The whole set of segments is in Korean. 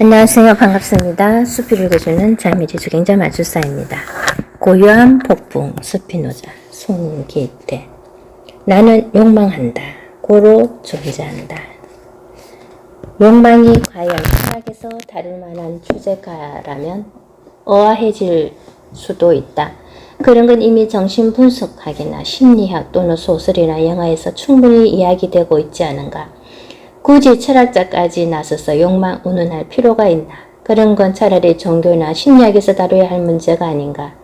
안녕하세요. 반갑습니다. 숲을 읽어주는 잘미지주경자 마주사입니다. 고요한 폭풍 스피노자 손기태. 나는 욕망한다. 고로 존재한다. 욕망이 과연 철학에서 다룰 만한 주제가라면 어아해질 수도 있다. 그런 건 이미 정신분석학이나 심리학 또는 소설이나 영화에서 충분히 이야기되고 있지 않은가. 굳이 철학자까지 나서서 욕망 운운할 필요가 있나. 그런 건 차라리 종교나 심리학에서 다뤄야 할 문제가 아닌가.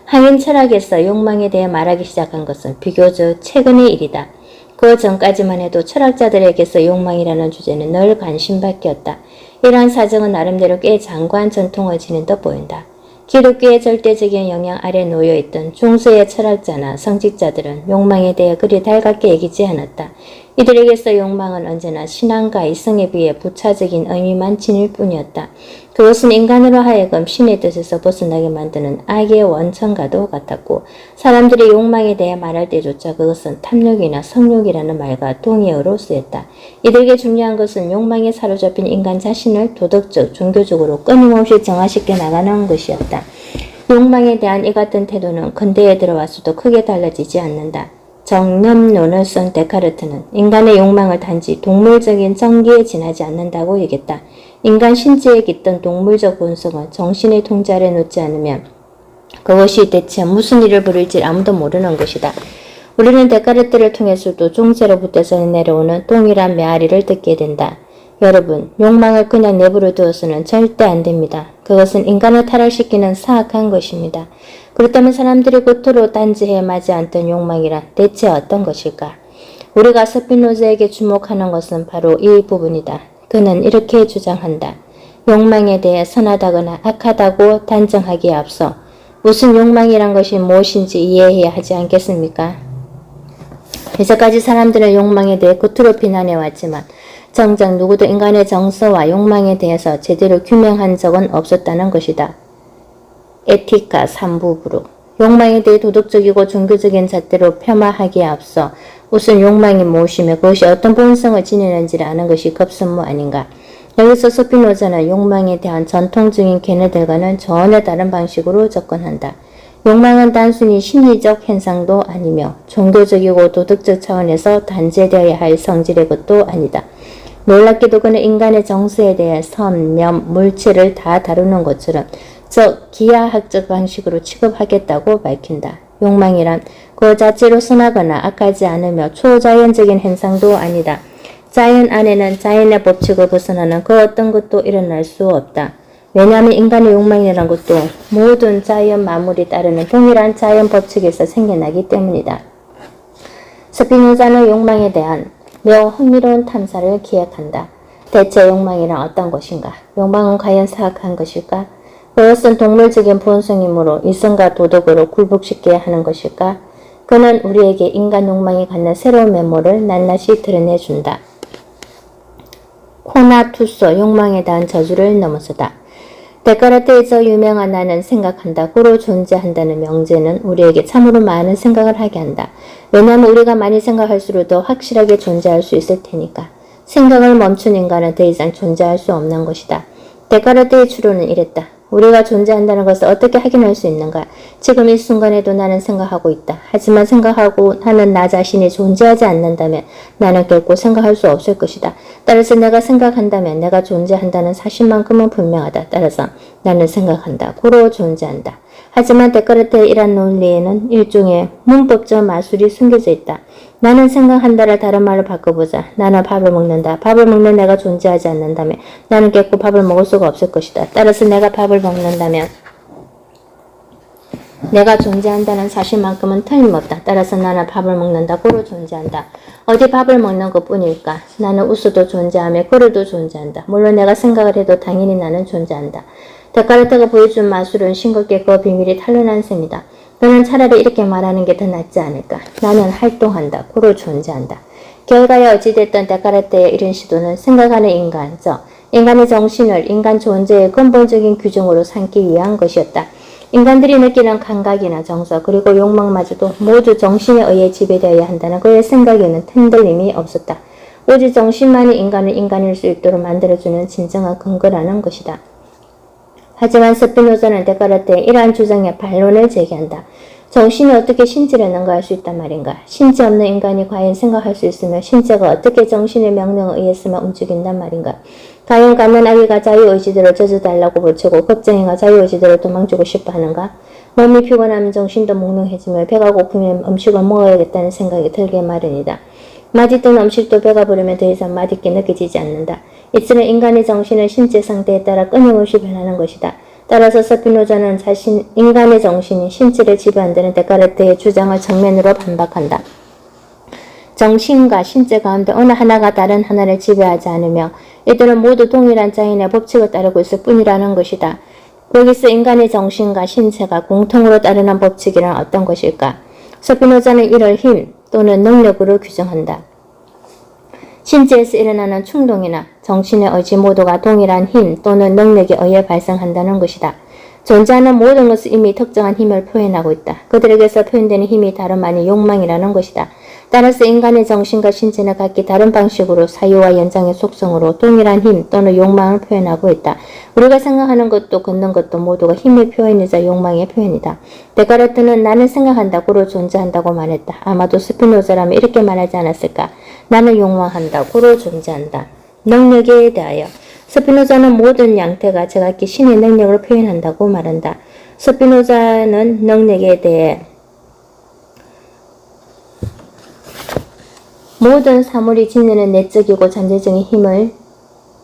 하긴 철학에서 욕망에 대해 말하기 시작한 것은 비교적 최근의 일이다. 그 전까지만 해도 철학자들에게서 욕망이라는 주제는 늘 관심밖이었다. 이러한 사정은 나름대로 꽤 장구한 전통을 지닌 듯 보인다. 기독교의 절대적인 영향 아래 놓여있던 중세의 철학자나 성직자들은 욕망에 대해 그리 달갑게 얘기지 않았다. 이들에게서 욕망은 언제나 신앙과 이성에 비해 부차적인 의미만 지닐 뿐이었다. 그것은 인간으로 하여금 신의 뜻에서 벗어나게 만드는 악의 원천과도 같았고, 사람들이 욕망에 대해 말할 때조차 그것은 탐욕이나 성욕이라는 말과 동의어로 쓰였다. 이들에게 중요한 것은 욕망에 사로잡힌 인간 자신을 도덕적, 종교적으로 끊임없이 정화시켜 나가는 것이었다. 욕망에 대한 이 같은 태도는 근대에 들어와서도 크게 달라지지 않는다. 정념론을 쓴 데카르트는 인간의 욕망을 단지 동물적인 정기에 지나지 않는다고 얘기했다. 인간 신체에 깃든 동물적 본성은 정신의 통제 아래 놓지 않으면 그것이 대체 무슨 일을 부릴지 아무도 모르는 것이다. 우리는 데카르트를 통해서도 중세로부터 내려오는 동일한 메아리를 듣게 된다. 여러분, 욕망을 그냥 내버려 두어서는 절대 안 됩니다. 그것은 인간을 타락시키는 사악한 것입니다. 그렇다면 사람들이 그토록 단지해 마지 않던 욕망이란 대체 어떤 것일까? 우리가 스피노자에게 주목하는 것은 바로 이 부분이다. 그는 이렇게 주장한다. 욕망에 대해 선하다거나 악하다고 단정하기에 앞서 무슨 욕망이란 것이 무엇인지 이해해야 하지 않겠습니까? 이제까지 사람들은 욕망에 대해 겉으로 비난해왔지만 정작 누구도 인간의 정서와 욕망에 대해서 제대로 규명한 적은 없었다는 것이다. 에티카 3부부로 욕망에 대해 도덕적이고 종교적인 잣대로 폄하하기에 앞서 우선 욕망이 무엇이며 그것이 어떤 본성을 지니는지를 아는 것이 급선무 아닌가. 여기서 스피노자는 욕망에 대한 전통적인 견해들과는 전혀 다른 방식으로 접근한다. 욕망은 단순히 심리적 현상도 아니며 종교적이고 도덕적 차원에서 단죄되어야 할 성질의 것도 아니다. 놀랍게도 그는 인간의 정서에 대해 선, 면, 물체를 다 다루는 것처럼 즉 기하학적 방식으로 취급하겠다고 밝힌다. 욕망이란 그 자체로 선하거나 악하지 않으며 초자연적인 현상도 아니다. 자연 안에는 자연의 법칙을 벗어나는 그 어떤 것도 일어날 수 없다. 왜냐하면 인간의 욕망이라는 것도 모든 자연 만물이 따르는 동일한 자연 법칙에서 생겨나기 때문이다. 스피노자는 욕망에 대한 매우 흥미로운 탐사를 기획한다. 대체 욕망이란 어떤 것인가? 욕망은 과연 사악한 것일까? 그것은 동물적인 본성이므로 이성과 도덕으로 굴복시켜야 하는 것일까? 그는 우리에게 인간 욕망이 갖는 새로운 면모를 낱낱이 드러내준다. 코나투소 욕망에 대한 저주를 넘어서다. 데카르트에서 유명한 나는 생각한다, 고로 존재한다는 명제는 우리에게 참으로 많은 생각을 하게 한다. 왜냐하면 우리가 많이 생각할수록 더 확실하게 존재할 수 있을 테니까. 생각을 멈춘 인간은 더 이상 존재할 수 없는 것이다. 데카르트의 추론은 이랬다. 우리가 존재한다는 것을 어떻게 확인할 수 있는가? 지금 이 순간에도 나는 생각하고 있다. 하지만 생각하고 하는 나 자신이 존재하지 않는다면 나는 결코 생각할 수 없을 것이다. 따라서 내가 생각한다면 내가 존재한다는 사실만큼은 분명하다. 따라서 나는 생각한다. 고로 존재한다. 하지만 데카르트의 이런 논리에는 일종의 문법적 마술이 숨겨져 있다. 나는 생각한다를 다른 말로 바꿔보자. 나는 밥을 먹는다. 밥을 먹는 내가 존재하지 않는다면 나는 결코 밥을 먹을 수가 없을 것이다. 따라서 내가 밥을 먹는다면 내가 존재한다는 사실만큼은 틀림없다. 따라서 나는 밥을 먹는다. 고로 존재한다. 어디 밥을 먹는 것뿐일까? 나는 웃어도 존재하며 걸어도 존재한다. 물론 내가 생각을 해도 당연히 나는 존재한다. 데카르트가 보여준 마술은 싱겁게 그 비밀이 탄로난 셈이다. 너는 차라리 이렇게 말하는 게 더 낫지 않을까? 나는 활동한다. 고로 존재한다. 결과에 어찌됐든 데카르트의 이런 시도는 생각하는 인간, 인간의 정신을 인간 존재의 근본적인 규정으로 삼기 위한 것이었다. 인간들이 느끼는 감각이나 정서 그리고 욕망마저도 모두 정신에 의해 지배되어야 한다는 그의 생각에는 흔들림이 없었다. 오직 정신만이 인간을 인간일 수 있도록 만들어주는 진정한 근거라는 것이다. 하지만 스피노자는 데카르트의 이러한 주장에 반론을 제기한다. 정신이 어떻게 신체를 능가할 수 있단 말인가? 신체 없는 인간이 과연 생각할 수 있으며 신체가 어떻게 정신의 명령에 의했으면 움직인단 말인가? 과연 갓난아기가 자유의지대로 젖어달라고 부르고 겁쟁이가 자유의지대로 도망치고 싶어 하는가? 몸이 피곤하면 정신도 몽롱해지며 배가 고프면 음식을 먹어야겠다는 생각이 들게 마련이다. 맛있던 음식도 배가 부르면 더 이상 맛있게 느껴지지 않는다. 이처럼 인간의 정신은 신체 상태에 따라 끊임없이 변하는 것이다. 따라서 스피노자는 인간의 정신이 신체를 지배한다는 데카르트의 주장을 정면으로 반박한다. 정신과 신체 가운데 어느 하나가 다른 하나를 지배하지 않으며 이들은 모두 동일한 자연의 법칙을 따르고 있을 뿐이라는 것이다. 여기서 인간의 정신과 신체가 공통으로 따르는 법칙이란 어떤 것일까? 스피노자는 이를 힘 또는 능력으로 규정한다. 신체에서 일어나는 충동이나 정신의 의지 모두가 동일한 힘 또는 능력에 의해 발생한다는 것이다. 존재하는 모든 것은 이미 특정한 힘을 표현하고 있다. 그들에게서 표현되는 힘이 다름 아닌 욕망이라는 것이다. 따라서 인간의 정신과 신체는 각기 다른 방식으로 사유와 연장의 속성으로 동일한 힘 또는 욕망을 표현하고 있다. 우리가 생각하는 것도 걷는 것도 모두가 힘의 표현이자 욕망의 표현이다. 데카르트는 나는 생각한다, 고로 존재한다고 말했다. 아마도 스피노자라면 이렇게 말하지 않았을까? 나는 욕망한다, 고로 존재한다. 능력에 대하여 스피노자는 모든 양태가 제각기 신의 능력을 표현한다고 말한다. 스피노자는 능력에 대해 모든 사물이 지니는 내적이고 잠재적인 힘을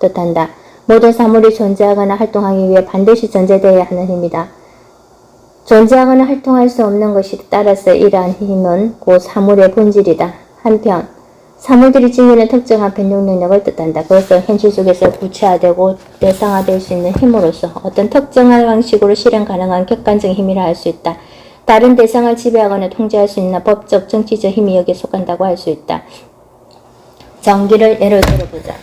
뜻한다. 모든 사물이 존재하거나 활동하기 위해 반드시 존재되어야 하는 힘이다. 존재하거나 활동할 수 없는 것이 따라서 이러한 힘은 곧 사물의 본질이다. 한편 사물들이 지니는 특정한 변종 능력을 뜻한다. 그래서 현실 속에서 구체화되고 대상화될 수 있는 힘으로서 어떤 특정한 방식으로 실현 가능한 객관적인 힘이라 할 수 있다. 다른 대상을 지배하거나 통제할 수 있는 법적, 정치적 힘이 여기에 속한다고 할 수 있다. 전기를 예를 들어보자.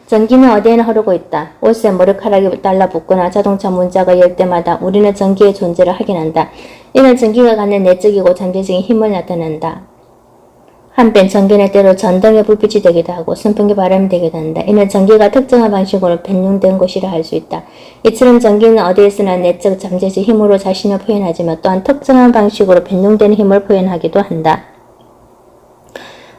전기는 어디에나 흐르고 있다. 옷에 머리카락이 달라붙거나 자동차 문자가 열 때마다 우리는 전기의 존재를 확인한다. 이는 전기가 갖는 내적이고 잠재적인 힘을 나타낸다. 한편 전기는 때로 전등의 불빛이 되기도 하고 선풍기 바람이 되기도 한다. 이는 전기가 특정한 방식으로 변용된 것이라 할 수 있다. 이처럼 전기는 어디에서나 내적 잠재적 힘으로 자신을 표현하지만 또한 특정한 방식으로 변용되는 힘을 표현하기도 한다.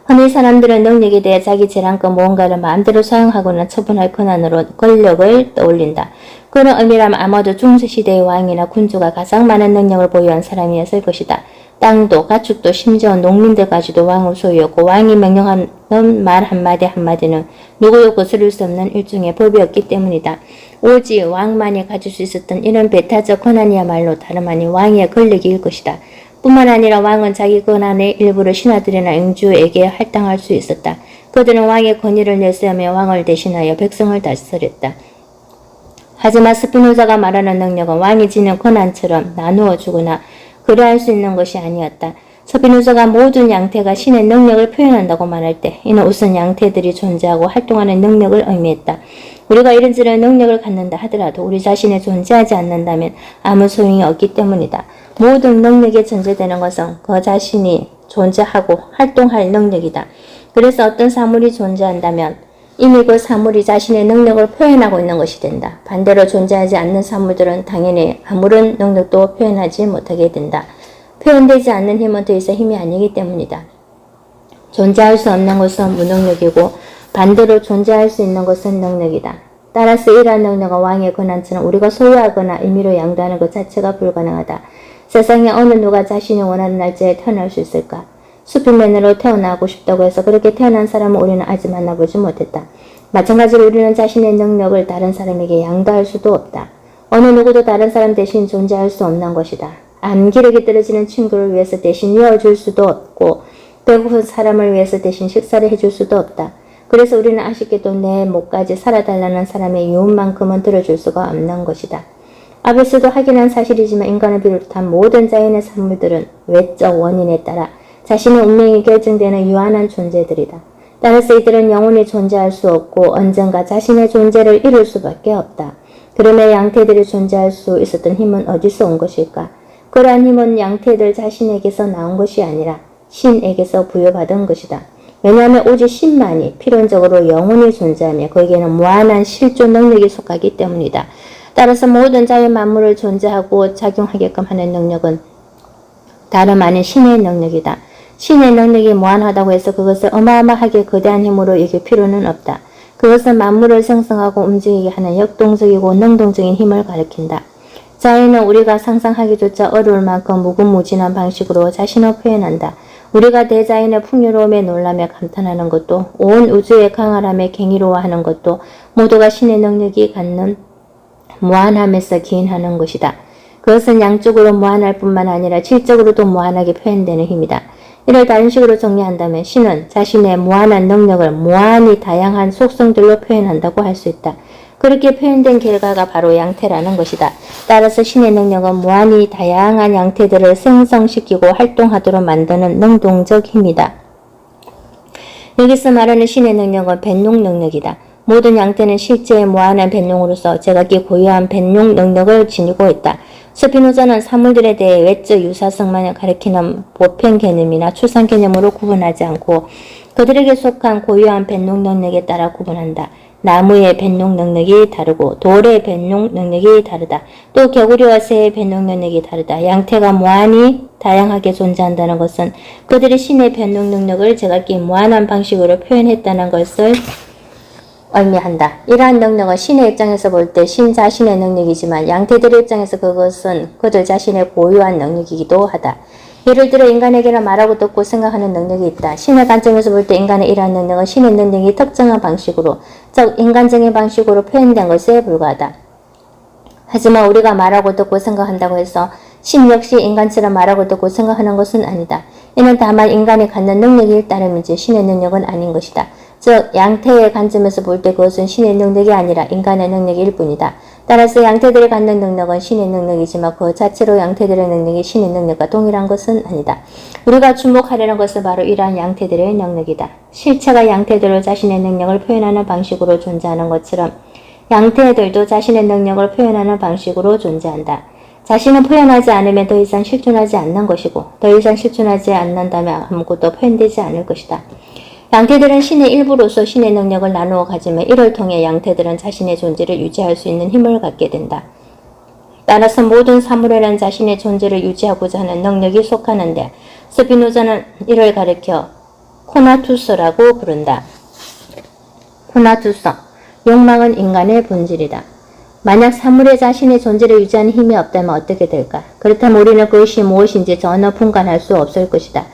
흔히 사람들은 능력에 대해 자기 재량껏 무언가를 마음대로 사용하거나 처분할 권한으로 권력을 떠올린다. 그런 의미라면 아마도 중세시대의 왕이나 군주가 가장 많은 능력을 보유한 사람이었을 것이다. 땅도 가축도 심지어 농민들까지도 왕을 소유했고 왕이 명령하는 말 한마디 한마디는 누구도 거스를 수 없는 일종의 법이었기 때문이다. 오직 왕만이 가질 수 있었던 이런 배타적 권한이야말로 다름 아닌 왕의 권력일 것이다. 뿐만 아니라 왕은 자기 권한의 일부를 신하들이나 영주에게 할당할 수 있었다. 그들은 왕의 권위를 내세우며 왕을 대신하여 백성을 다스렸다. 하지만 스피노자가 말하는 능력은 왕이 지닌 권한처럼 나누어 주거나 그러할 수 있는 것이 아니었다. 스피노자가 모든 양태가 신의 능력을 표현한다고 말할 때 이는 우선 양태들이 존재하고 활동하는 능력을 의미했다. 우리가 이런저런 능력을 갖는다 하더라도 우리 자신이 존재하지 않는다면 아무 소용이 없기 때문이다. 모든 능력에 존재되는 것은 그 자신이 존재하고 활동할 능력이다. 그래서 어떤 사물이 존재한다면 이미 그 사물이 자신의 능력을 표현하고 있는 것이 된다. 반대로 존재하지 않는 사물들은 당연히 아무런 능력도 표현하지 못하게 된다. 표현되지 않는 힘은 더 이상 힘이 아니기 때문이다. 존재할 수 없는 것은 무능력이고 반대로 존재할 수 있는 것은 능력이다. 따라서 이러한 능력은 왕의 권한처럼 우리가 소유하거나 임의로 양도하는 것 자체가 불가능하다. 세상에 어느 누가 자신이 원하는 날짜에 태어날 수 있을까? 슈퍼맨으로 태어나고 싶다고 해서 그렇게 태어난 사람은 우리는 아직 만나보지 못했다. 마찬가지로 우리는 자신의 능력을 다른 사람에게 양도할 수도 없다. 어느 누구도 다른 사람 대신 존재할 수 없는 것이다. 암기력이 떨어지는 친구를 위해서 대신 이어줄 수도 없고 배고픈 사람을 위해서 대신 식사를 해줄 수도 없다. 그래서 우리는 아쉽게도 내 목까지 살아달라는 사람의 유언만큼은 들어줄 수가 없는 것이다. 앞에서도 확인한 사실이지만 인간을 비롯한 모든 자연의 산물들은 외적 원인에 따라 자신의 운명이 결정되는 유한한 존재들이다. 따라서 이들은 영원히 존재할 수 없고 언젠가 자신의 존재를 이룰 수밖에 없다. 그러면 양태들이 존재할 수 있었던 힘은 어디서 온 것일까? 그러한 힘은 양태들 자신에게서 나온 것이 아니라 신에게서 부여받은 것이다. 왜냐하면 오직 신만이 필연적으로 영혼이 존재하며 거기에는 무한한 실존 능력이 속하기 때문이다. 따라서 모든 자연 만물을 존재하고 작용하게끔 하는 능력은 다름 아닌 신의 능력이다. 신의 능력이 무한하다고 해서 그것을 어마어마하게 거대한 힘으로 여길 필요는 없다. 그것은 만물을 생성하고 움직이게 하는 역동적이고 능동적인 힘을 가리킨다. 자연은 우리가 상상하기조차 어려울 만큼 무궁무진한 방식으로 자신을 표현한다. 우리가 대자연의 풍요로움에 놀라며 감탄하는 것도 온 우주의 강활함에 경이로워하는 것도 모두가 신의 능력이 갖는 무한함에서 기인하는 것이다. 그것은 양쪽으로 무한할 뿐만 아니라 질적으로도 무한하게 표현되는 힘이다. 이를 다른 식으로 정리한다면 신은 자신의 무한한 능력을 무한히 다양한 속성들로 표현한다고 할 수 있다. 그렇게 표현된 결과가 바로 양태라는 것이다. 따라서 신의 능력은 무한히 다양한 양태들을 생성시키고 활동하도록 만드는 능동적 힘이다. 여기서 말하는 신의 능력은 변용 능력이다. 모든 양태는 실제의 무한한 변용으로서 제각기 고유한 변용 능력을 지니고 있다. 스피노자는 사물들에 대해 외적 유사성만을 가리키는 보편 개념이나 추상 개념으로 구분하지 않고 그들에게 속한 고유한 변용 능력에 따라 구분한다. 나무의 변용 능력이 다르고 돌의 변용 능력이 다르다. 또 개구리와 새의 변용 능력이 다르다. 양태가 무한히 다양하게 존재한다는 것은 그들이 신의 변용 능력을 제각기 무한한 방식으로 표현했다는 것을 의미한다. 이러한 능력은 신의 입장에서 볼 때 신 자신의 능력이지만 양태들의 입장에서 그것은 그들 자신의 고유한 능력이기도 하다. 예를 들어 인간에게는 말하고 듣고 생각하는 능력이 있다. 신의 관점에서 볼 때 인간의 이러한 능력은 신의 능력이 특정한 방식으로, 즉 인간적인 방식으로 표현된 것에 불과하다. 하지만 우리가 말하고 듣고 생각한다고 해서 신 역시 인간처럼 말하고 듣고 생각하는 것은 아니다. 이는 다만 인간이 갖는 능력일 따름이지 신의 능력은 아닌 것이다. 즉 양태의 관점에서 볼 때 그것은 신의 능력이 아니라 인간의 능력일 뿐이다. 따라서 양태들이 갖는 능력은 신의 능력이지만 그 자체로 양태들의 능력이 신의 능력과 동일한 것은 아니다. 우리가 주목하려는 것은 바로 이러한 양태들의 능력이다. 실체가 양태들로 자신의 능력을 표현하는 방식으로 존재하는 것처럼 양태들도 자신의 능력을 표현하는 방식으로 존재한다. 자신은 표현하지 않으면 더 이상 실존하지 않는 것이고 더 이상 실존하지 않는다면 아무것도 표현되지 않을 것이다. 양태들은 신의 일부로서 신의 능력을 나누어 가지며 이를 통해 양태들은 자신의 존재를 유지할 수 있는 힘을 갖게 된다. 따라서 모든 사물에는 자신의 존재를 유지하고자 하는 능력이 속하는데 스피노자는 이를 가리켜 코나투스라고 부른다. 코나투스, 욕망은 인간의 본질이다. 만약 사물에 자신의 존재를 유지하는 힘이 없다면 어떻게 될까? 그렇다면 우리는 그것이 무엇인지 전혀 분간할 수 없을 것이다.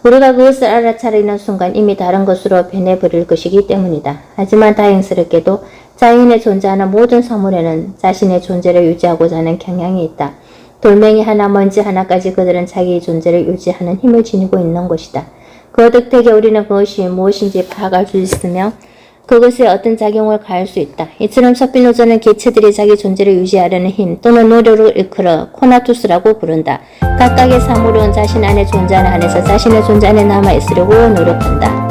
우리가 그것을 알아차리는 순간 이미 다른 것으로 변해버릴 것이기 때문이다. 하지만 다행스럽게도 자연에 존재하는 모든 사물에는 자신의 존재를 유지하고자 하는 경향이 있다. 돌멩이 하나, 먼지 하나까지 그들은 자기 존재를 유지하는 힘을 지니고 있는 것이다. 그 덕택에 우리는 그것이 무엇인지 파악할 수 있으며 그것에 어떤 작용을 가할 수 있다. 이처럼 스피노자는 개체들이 자기 존재를 유지하려는 힘 또는 노력을 일컬어 코나투스라고 부른다. 각각의 사물은 자신 안에 존재하는 안에서 자신의 존재 안에 남아있으려고 노력한다.